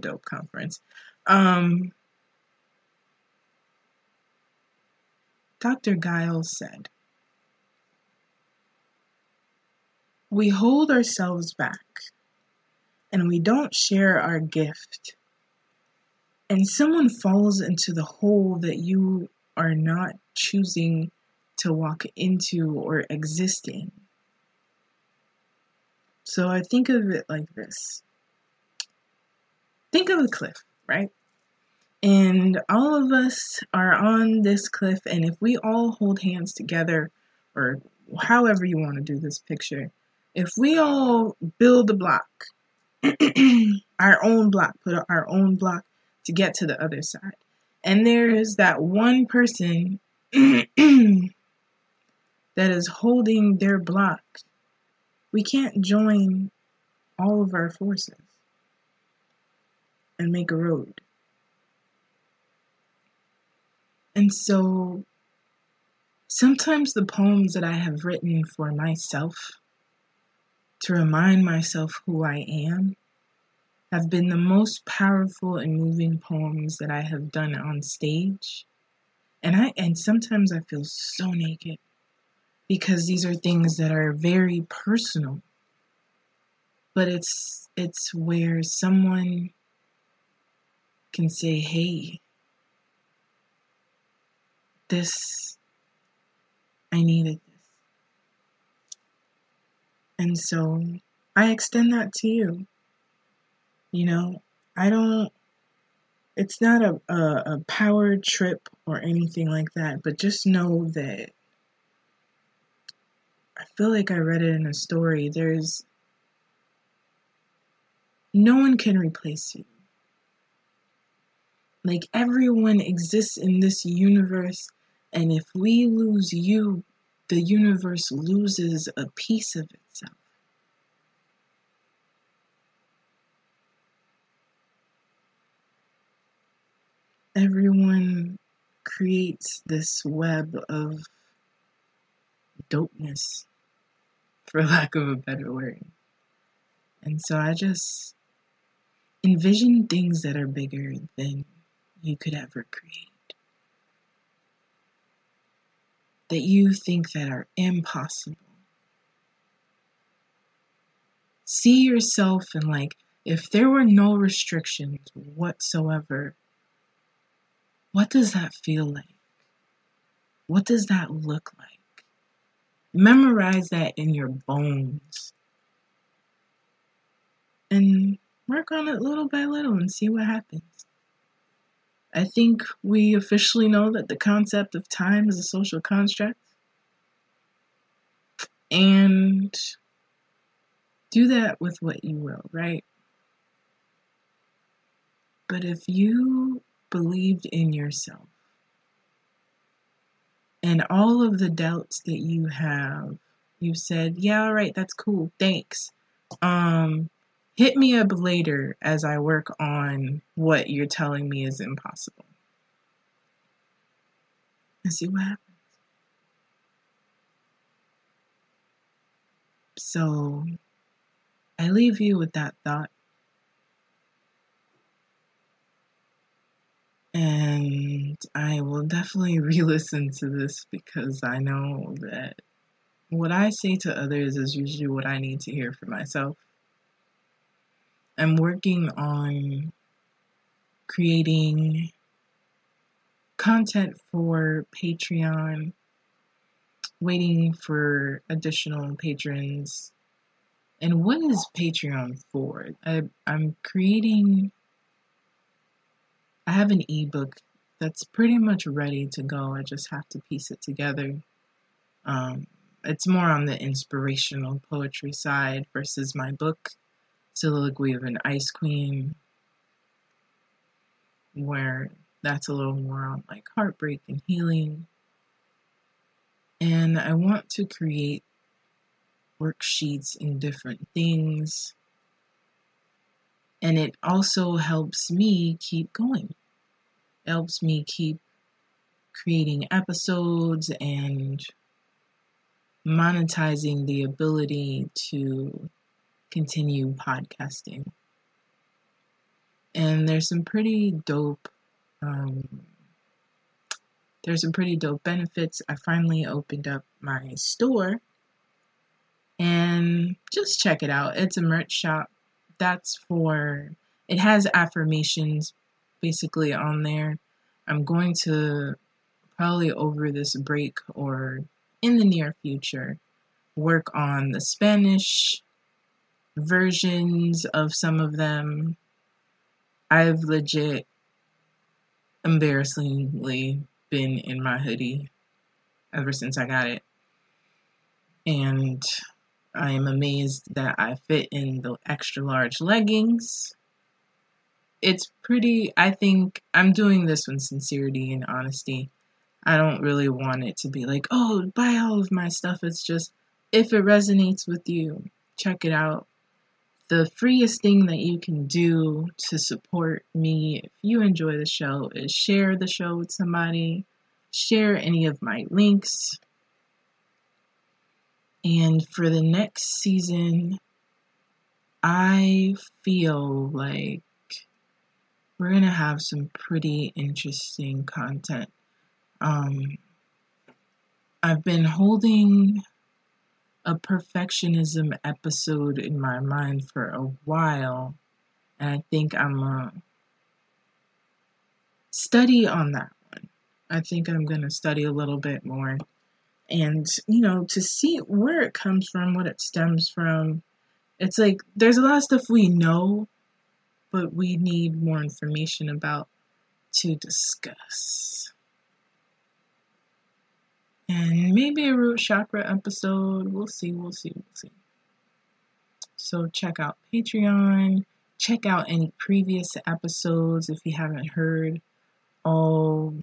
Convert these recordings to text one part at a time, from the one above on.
dope conference. Um, Dr. Giles said, we hold ourselves back and we don't share our gift, and someone falls into the hole that you are not choosing to walk into or exist in. So I think of it like this. Think of a cliff, right? And all of us are on this cliff, and if we all hold hands together, or however you want to do this picture, if we all build a block, our own block, put our own block to get to the other side, and there's that one person that is holding their block, we can't join all of our forces and make a road. And so sometimes the poems that I have written for myself to remind myself who I am have been the most powerful and moving poems that I have done on stage. And sometimes I feel so naked because these are things that are very personal. But it's where someone can say, "Hey, this I needed this." And so I extend that to you. You know, I don't, it's not a power trip or anything like that, but just know that I feel like I read it in a story. No one can replace you. Like, everyone exists in this universe, and if we lose you, the universe loses a piece of itself. Everyone creates this web of dopeness, for lack of a better word. And so I just envision things that are bigger than you could ever create, that you think that are impossible. See yourself and, like, if there were no restrictions whatsoever, what does that feel like? What does that look like? Memorize that in your bones and work on it little by little and see what happens. I think we officially know that the concept of time is a social construct. And do that with what you will, right? But if you believed in yourself and all of the doubts that you have, you said, yeah, all right, that's cool, thanks. Hit me up later as I work on what you're telling me is impossible. And see what happens. So I leave you with that thought. And I will definitely re-listen to this because I know that what I say to others is usually what I need to hear for myself. I'm working on creating content for Patreon, waiting for additional patrons. And what is Patreon for? I'm creating, I have an ebook that's pretty much ready to go. I just have to piece it together. It's more on the inspirational poetry side versus my book, Soliloquy of an Ice Queen, where that's a little more on like heartbreak and healing. And I want to create worksheets in different things. And it also helps me keep going. It helps me keep creating episodes and monetizing the ability to continue podcasting. And there's some pretty dope um, benefits. I finally opened up my store, and just check it out. It's a merch shop. It has affirmations basically on there. I'm going to probably over this break or in the near future work on the Spanish versions of some of them. I've legit embarrassingly been in my hoodie ever since I got it. And I am amazed that I fit in the extra large leggings. I think I'm doing this with sincerity and honesty. I don't really want it to be like, oh, buy all of my stuff. It's just, if it resonates with you, check it out. The freest thing that you can do to support me if you enjoy the show is share the show with somebody, share any of my links. And for the next season, I feel like we're going to have some pretty interesting content. I've been holding a perfectionism episode in my mind for a while, and I think I'm going to study on that one. I think I'm going to study a little bit more and, to see where it comes from, what it stems from. It's like there's a lot of stuff we know, but we need more information about to discuss. And maybe a root chakra episode. We'll see. So check out Patreon. Check out any previous episodes if you haven't heard all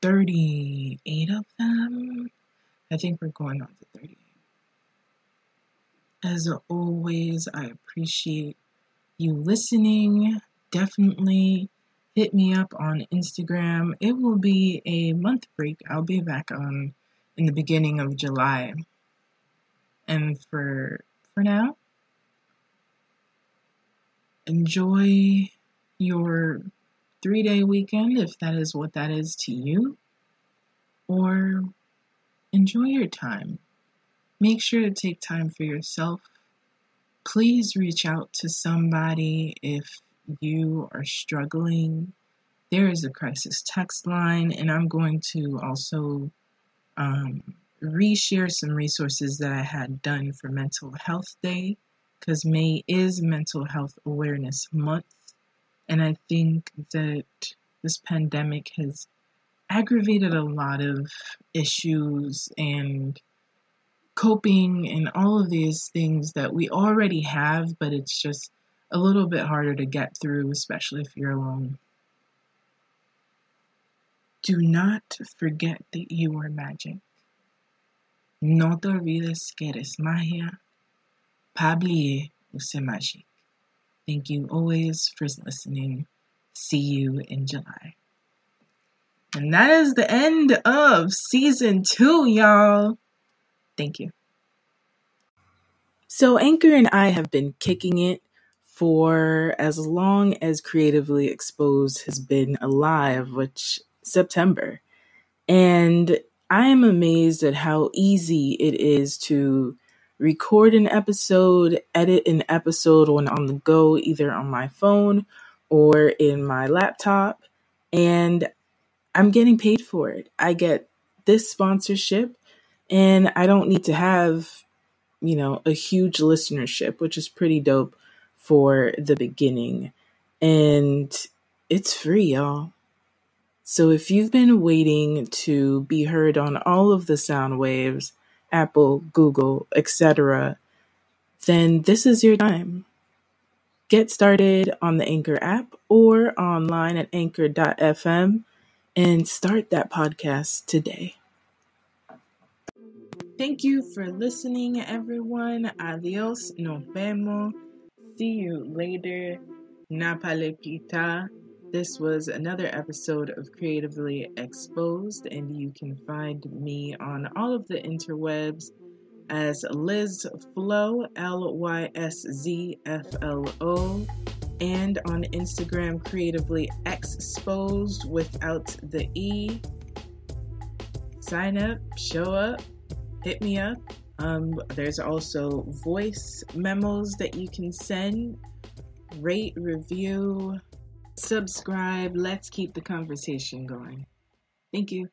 38 of them. I think we're going on to 38. As always, I appreciate you listening. Definitely hit me up on Instagram. It will be a month break. I'll be back on in the beginning of July. And for now, enjoy your 3-day weekend, if that is what that is to you, or enjoy your time. Make sure to take time for yourself. Please reach out to somebody if you are struggling. There is a crisis text line, and I'm going to also reshare some resources that I had done for Mental Health Day, because May is Mental Health Awareness Month, and I think that this pandemic has aggravated a lot of issues and coping and all of these things that we already have, but it's just a little bit harder to get through, especially if you're alone. Do not forget that you are magic. No te olvides que eres magia. Pas oublier que c'est magique. Thank you always for listening. See you in July. And that is the end of season 2, y'all. Thank you. So Anchor and I have been kicking it for as long as Creatively Exposed has been alive, which September. And I am amazed at how easy it is to record an episode, edit an episode when on the go, either on my phone or in my laptop. And I'm getting paid for it. I get this sponsorship, and I don't need to have, a huge listenership, which is pretty dope for the beginning. And it's free, y'all. So if you've been waiting to be heard on all of the sound waves, Apple, Google, etc., then this is your time. Get started on the Anchor app or online at anchor.fm and start that podcast today. Thank you for listening, everyone. Adios, nos vemos. See you later. Napalepita. This was another episode of Creatively Exposed, and you can find me on all of the interwebs as Liz Flow, Lyszflo. and on Instagram, Creatively Exposed without the E. Sign up, show up, hit me up. There's also voice memos that you can send. Rate, review, subscribe. Let's keep the conversation going. Thank you.